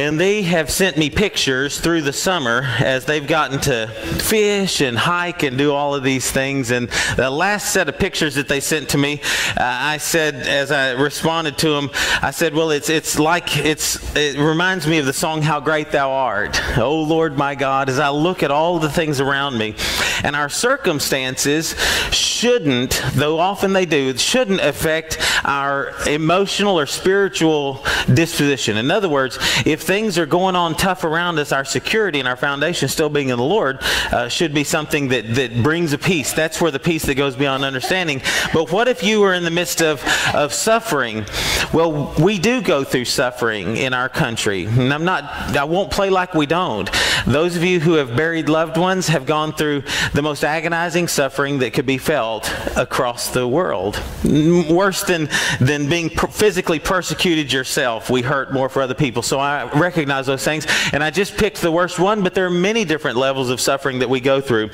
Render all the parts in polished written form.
And they have sent me pictures through the summer as they've gotten to fish and hike and do all of these things. And the last set of pictures that they sent to me, I said, as I responded to them, I said, well, it reminds me of the song, How Great Thou Art. Oh, Lord, my God, as I look at all the things around me. And our circumstances shouldn't, though often they do, shouldn't affect our emotional or spiritual disposition. In other words, if things are going on tough around us, our security and our foundation still being in the Lord should be something that brings a peace. That's where the peace that goes beyond understanding. But what if you were in the midst of suffering? Well, we do go through suffering in our country. And I won't play like we don't. Those of you who have buried loved ones have gone through the most agonizing suffering that could be felt across the world. Worse than being physically persecuted yourself. We hurt more for other people. So I recognize those things. And I just picked the worst one, but there are many different levels of suffering that we go through.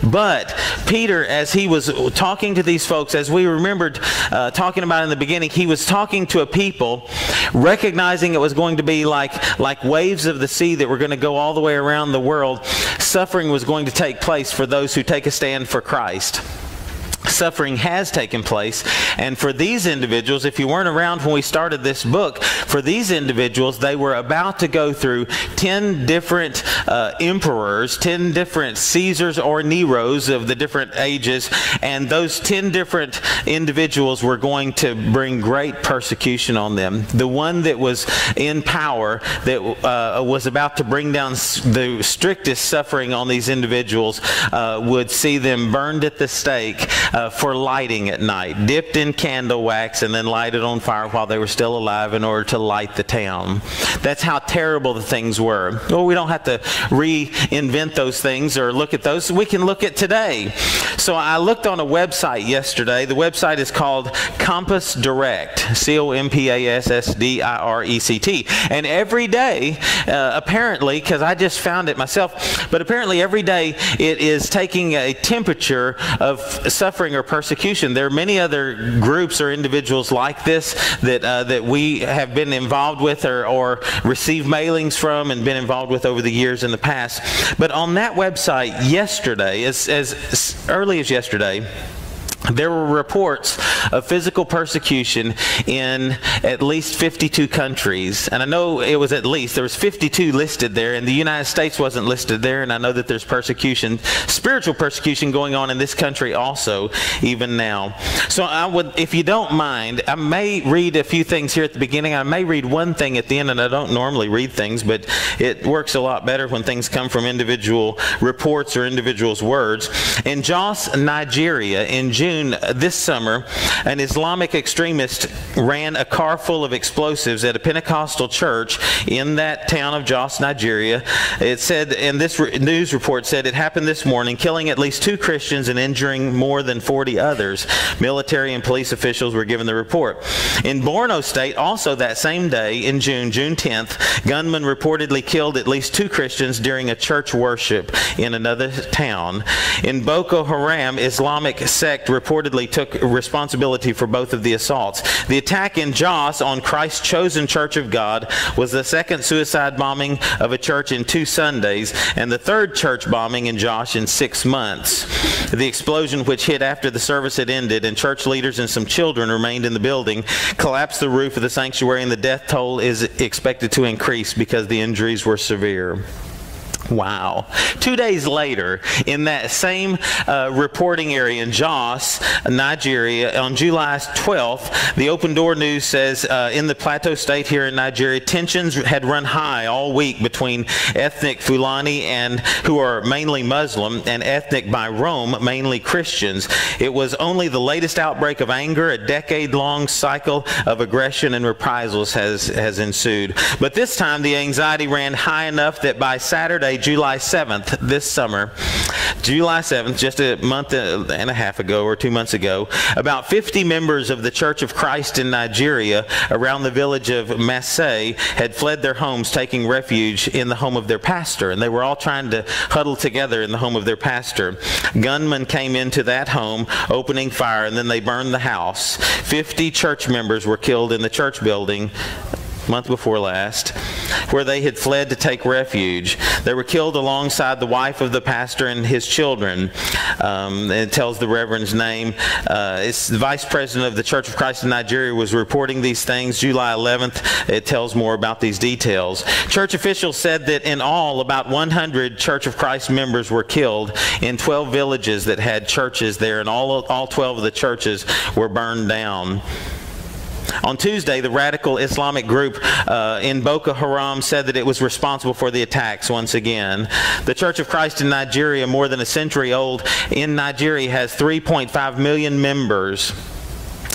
But Peter, as he was talking to these folks, as we remembered talking about in the beginning, he was talking to a people, recognizing it was going to be like waves of the sea that were going to go all the way around the world. Suffering was going to take place for those who take a stand for Christ. Suffering has taken place, and for these individuals, if you weren't around when we started this book, for these individuals, they were about to go through 10 different emperors, 10 different Caesars or Neros of the different ages, and those 10 different individuals were going to bring great persecution on them. The one that was in power, that was about to bring down the strictest suffering on these individuals, would see them burned at the stake for lighting at night, dipped in candle wax and then lighted on fire while they were still alive in order to light the town. That's how terrible the things were. Well, we don't have to reinvent those things or look at those. We can look at today. So I looked on a website yesterday. The website is called Compass Direct, COMPASSDIRECT. And every day, apparently, because I just found it myself, but apparently every day it is taking a temperature of suffering or persecution. There are many other groups or individuals like this that we have been involved with or received mailings from and been involved with over the years in the past. But on that website yesterday, as early as yesterday, there were reports of physical persecution in at least 52 countries. And I know it was at least. There was 52 listed there, and the United States wasn't listed there. And I know that there's persecution, spiritual persecution going on in this country also, even now. So I would, if you don't mind, I may read a few things here at the beginning. I may read one thing at the end, and I don't normally read things, but it works a lot better when things come from individual reports or individuals' words. In Jos, Nigeria, in June this summer, an Islamic extremist ran a car full of explosives at a Pentecostal church in that town of Jos, Nigeria. It said, and this news report said, it happened this morning, killing at least 2 Christians and injuring more than 40 others. Military and police officials were given the report. In Borno State, also that same day, in June 10th, gunmen reportedly killed at least 2 Christians during a church worship in another town. In Boko Haram, Islamic sect reportedly took responsibility for both of the assaults. The attack in Jos on Christ's chosen Church of God was the second suicide bombing of a church in 2 Sundays, and the 3rd church bombing in Jos in 6 months. The explosion, which hit after the service had ended and church leaders and some children remained in the building, collapsed the roof of the sanctuary, and the death toll is expected to increase because the injuries were severe. Wow. 2 days later, in that same reporting area in Jos, Nigeria, on July 12th, the Open Door News says in the Plateau State here in Nigeria, tensions had run high all week between ethnic Fulani, and who are mainly Muslim, and ethnic by Rome, mainly Christians. It was only the latest outbreak of anger. A decade-long cycle of aggression and reprisals has ensued. But this time, the anxiety ran high enough that by Saturday, July 7th, this summer, July 7th, just a month and a half ago or 2 months ago, about 50 members of the Church of Christ in Nigeria around the village of Masai had fled their homes, taking refuge in the home of their pastor. And they were all trying to huddle together in the home of their pastor. Gunmen came into that home, opening fire, and then they burned the house. 50 church members were killed in the church building month before last, where they had fled to take refuge. They were killed alongside the wife of the pastor and his children. It tells the reverend's name. It's the vice president of the Church of Christ in Nigeria was reporting these things July 11th. It tells more about these details. Church officials said that in all, about 100 Church of Christ members were killed in 12 villages that had churches there, and all 12 of the churches were burned down. On Tuesday, the radical Islamic group in Boko Haram said that it was responsible for the attacks once again. The Church of Christ in Nigeria, more than a century old, in Nigeria has 3.5 million members.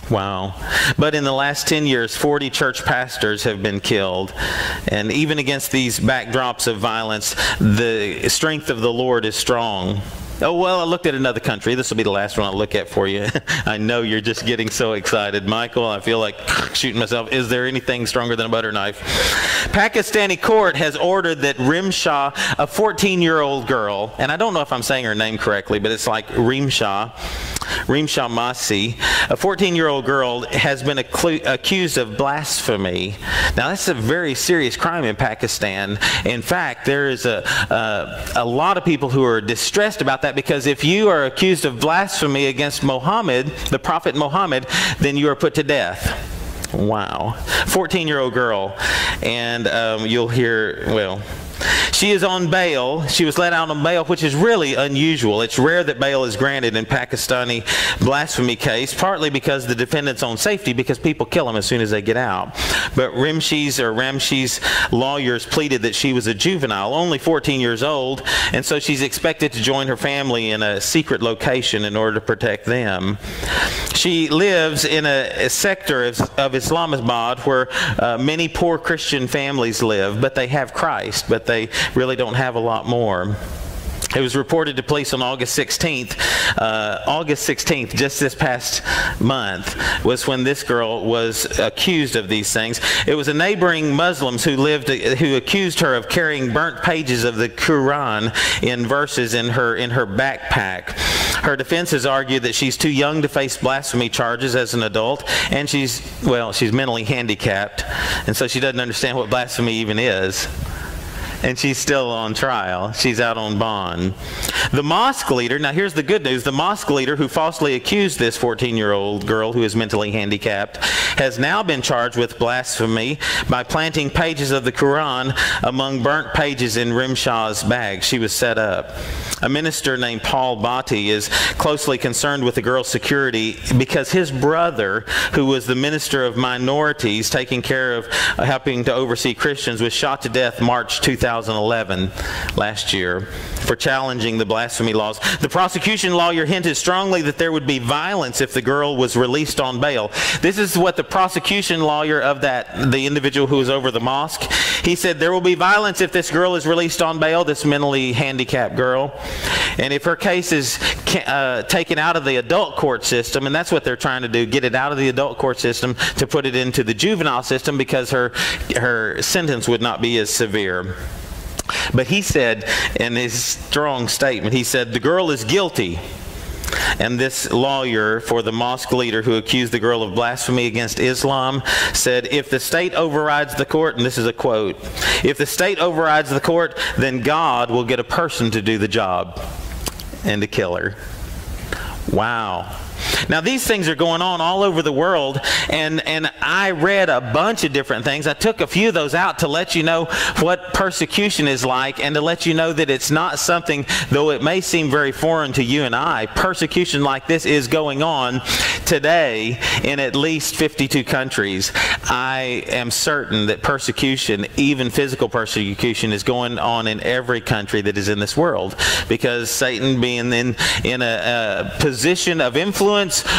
Wow. But in the last 10 years, 40 church pastors have been killed. And even against these backdrops of violence, the strength of the Lord is strong. Oh, well, I looked at another country. This will be the last one I'll look at for you. I know you're just getting so excited, Michael. I feel like shooting myself. Is there anything stronger than a butter knife? Pakistani court has ordered that Rimshah, a 14-year-old girl, and I don't know if I'm saying her name correctly, but it's like Rimshah Masi, a 14-year-old girl, has been accused of blasphemy. Now, that's a very serious crime in Pakistan. In fact, there is a lot of people who are distressed about that, because if you are accused of blasphemy against Muhammad, the Prophet Muhammad, then you are put to death. Wow. 14-year-old girl. And you'll hear, well, she is on bail. She was let out on bail, which is really unusual. It's rare that bail is granted in Pakistani blasphemy case, partly because the defendant's own safety, because people kill them as soon as they get out. But Ramshi's lawyers pleaded that she was a juvenile, only 14 years old, and so she's expected to join her family in a secret location in order to protect them. She lives in a sector of Islamabad where many poor Christian families live, but they have Christ, but they really don't have a lot more. It was reported to police on August 16th. August 16th, just this past month, was when this girl was accused of these things. It was a neighboring Muslims who accused her of carrying burnt pages of the Quran in verses in her backpack. Her defense has argued that she's too young to face blasphemy charges as an adult, and she's mentally handicapped, and so she doesn't understand what blasphemy even is. And she's still on trial. She's out on bond. The mosque leader, now here's the good news, the mosque leader who falsely accused this 14-year-old girl who is mentally handicapped has now been charged with blasphemy by planting pages of the Quran among burnt pages in Rimshah's bag. She was set up. A minister named Paul Bhatti is closely concerned with the girl's security because his brother, who was the minister of minorities taking care of helping to oversee Christians, was shot to death March 2011, last year, for challenging the blasphemy laws. The prosecution lawyer hinted strongly that there would be violence if the girl was released on bail. This is what the prosecution lawyer of the individual who was over the mosque, he said there will be violence if this girl is released on bail, this mentally handicapped girl. And if her case is taken out of the adult court system, and that's what they're trying to do, get it out of the adult court system to put it into the juvenile system, because her sentence would not be as severe. But he said, in his strong statement, he said, the girl is guilty. And this lawyer for the mosque leader who accused the girl of blasphemy against Islam said, if the state overrides the court, and this is a quote, if the state overrides the court, then God will get a person to do the job and to kill her. Wow. Now, these things are going on all over the world, and I read a bunch of different things. I took a few of those out to let you know what persecution is like, and to let you know that it's not something, though it may seem very foreign to you and I, persecution like this is going on today in at least 52 countries. I am certain that persecution, even physical persecution, is going on in every country that is in this world, because Satan, being in a position of influence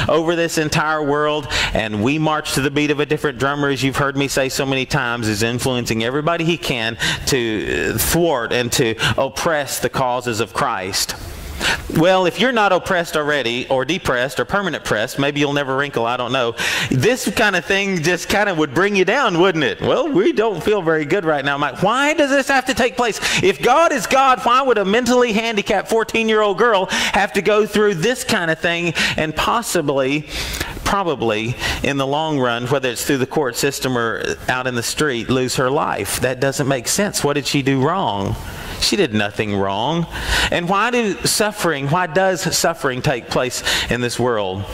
over this entire world, and we march to the beat of a different drummer, as you've heard me say so many times, is influencing everybody he can to thwart and to oppress the causes of Christ. Well, if you're not oppressed already, or depressed, or permanent pressed, maybe you'll never wrinkle, I don't know. This kind of thing just kind of would bring you down, wouldn't it? Well, we don't feel very good right now. Mike, why does this have to take place? If God is God, why would a mentally handicapped 14-year-old girl have to go through this kind of thing and possibly probably, in the long run, whether it's through the court system or out in the street, lose her life. That doesn't make sense. What did she do wrong? She did nothing wrong. And why does suffering take place in this world?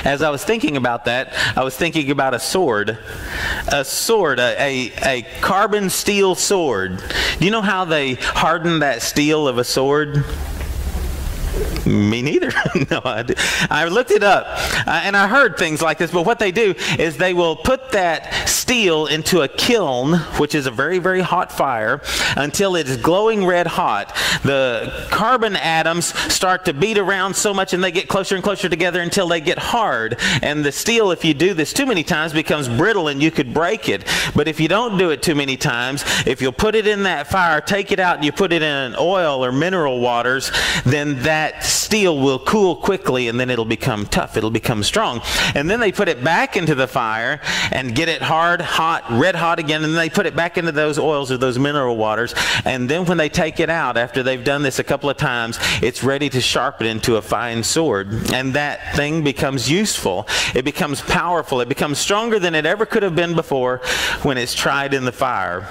As I was thinking about that, I was thinking about a sword. A carbon steel sword. Do you know how they harden that steel of a sword? Me neither. No, I looked it up, and I heard things like this, but what they do is they will put that steel into a kiln, which is a very, very hot fire, until it is glowing red hot. The carbon atoms start to beat around so much, and they get closer and closer together until they get hard. And the steel, if you do this too many times, becomes brittle, and you could break it. But if you don't do it too many times, if you'll put it in that fire, take it out, and you put it in oil or mineral waters, then that steel will cool quickly, and then it'll become tough. It'll become strong. And then they put it back into the fire and get it hard, hot, red hot again, and then they put it back into those oils or those mineral waters. And then when they take it out, after they've done this a couple of times, it's ready to sharpen into a fine sword. And that thing becomes useful. It becomes powerful. It becomes stronger than it ever could have been before when it's tried in the fire.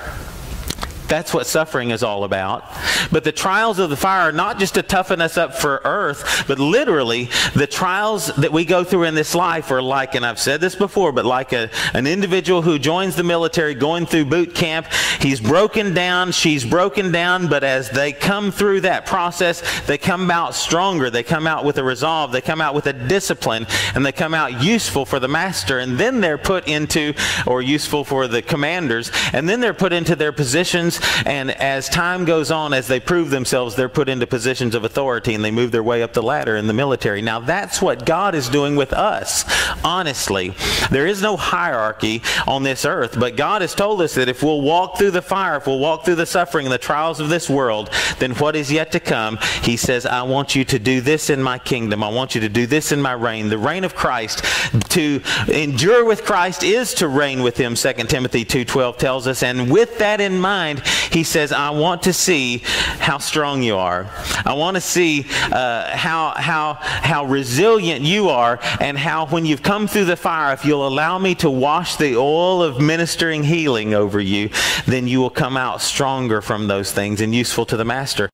That's what suffering is all about. But the trials of the fire are not just to toughen us up for earth, but literally the trials that we go through in this life are like, and I've said this before, but like an individual who joins the military going through boot camp. He's broken down, she's broken down, but as they come through that process, they come out stronger. They come out with a resolve. They come out with a discipline, and they come out useful for the master. And then they're put into, or useful for the commanders, and then they're put into their positions. And as time goes on, as they prove themselves, they're put into positions of authority, and they move their way up the ladder in the military. Now that's what God is doing with us. Honestly, there is no hierarchy on this earth, but God has told us that if we'll walk through the fire, if we'll walk through the suffering and the trials of this world, then what is yet to come, He says, I want you to do this in my kingdom. I want you to do this in my reign. The reign of Christ. To endure with Christ is to reign with Him, 2 Timothy 2:12 tells us. And with that in mind, He says, I want to see how strong you are. I want to see how resilient you are, and how when you've come through the fire, if you'll allow me to wash the oil of ministering healing over you, then you will come out stronger from those things and useful to the master.